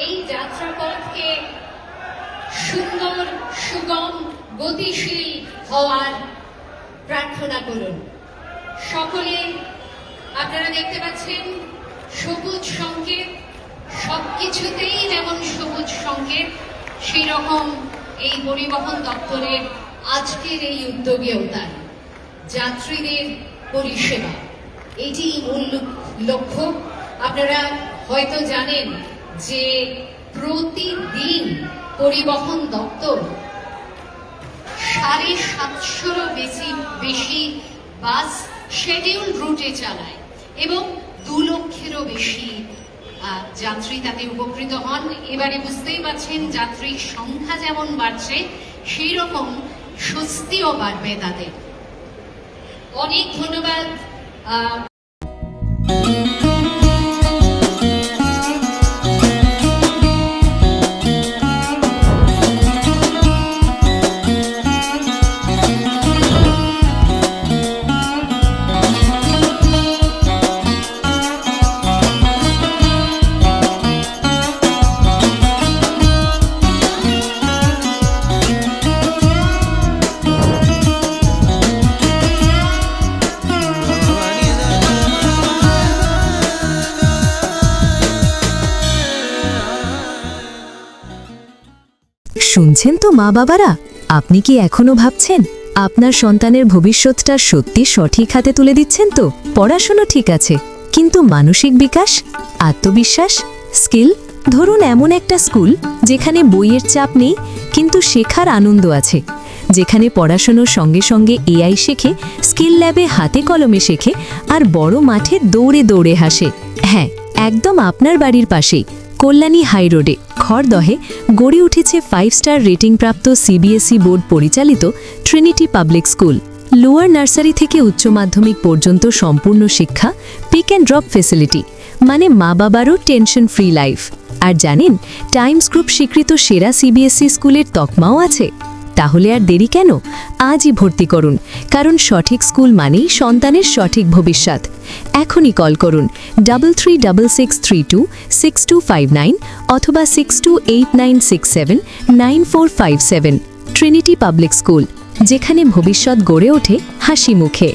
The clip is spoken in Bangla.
এই যাত্রাপথকে সুন্দর, সুগম, গতিশীল হওয়ার প্রার্থনা করুন। সকলে আপনারা দেখতে পাচ্ছেন সবুজ সংকেত, সবকিছুতেই যেমন সবুজ সংকেত, সেই রকম এই পরিবহন দপ্তরের আজকের এই উদ্যোগেও তাই। যাত্রীদের পরিষেবা এটি মূল লক্ষ্য। আপনারা হয়তো জানেন যে প্রতিদিন পরিবহন দপ্তর 750-রও বেশি বাস শিডিউল রুটে চালায় এবং 2 লক্ষেরও বেশি যাত্রী তাতে উপকৃত হন। এবারে বুঝতেই পারছেন যাত্রীর সংখ্যা যেমন বাড়ছে সেই রকম স্বস্তিও বাড়বে তাদের। অনেক ধন্যবাদ। শুনছেন তো মা বাবারা, আপনি কি এখনো ভাবছেন আপনার সন্তানের ভবিষ্যৎটা সত্যি সঠিক হাতে তুলে দিচ্ছেন তো? পড়াশোনা ঠিক আছে, কিন্তু মানসিক বিকাশ, আত্মবিশ্বাস, স্কিল? ধরুন এমন একটা স্কুল যেখানে বইয়ের চাপ নেই কিন্তু শেখার আনন্দ আছে, যেখানে পড়াশোনার সঙ্গে সঙ্গে এআই শেখে, স্কিল ল্যাবে হাতে কলমে শেখে আর বড় মাঠে দৌড়ে দৌড়ে হাসে। হ্যাঁ, একদম আপনার বাড়ির পাশেই কল্যাণী হাই রোডে খড়দহে গড়ে উঠেছে 5 স্টার রেটিংপ্রাপ্ত সিবিএসই বোর্ড পরিচালিত Trinity public school. Lower nursery থেকে উচ্চ মাধ্যমিক পর্যন্ত সম্পূর্ণ শিক্ষা, পিক অ্যান্ড ড্রপ ফেসিলিটি, মানে মা বাবারও টেনশন ফ্রি লাইফ। আর জানেন, টাইমস গ্রুপ স্বীকৃত সেরা সিবিএসই স্কুলের তকমাও আছে। তাহলে আর দেরি কেন? আজই ভর্তি করুন, কারণ সঠিক স্কুল মানেই সন্তানের সঠিক ভবিষ্যৎ। এখনই কল করুন 3366326259 অথবা 6289679457। ট্রিনিটি পাবলিক স্কুল, যেখানে ভবিষ্যৎ গড়ে ওঠে হাসি মুখে।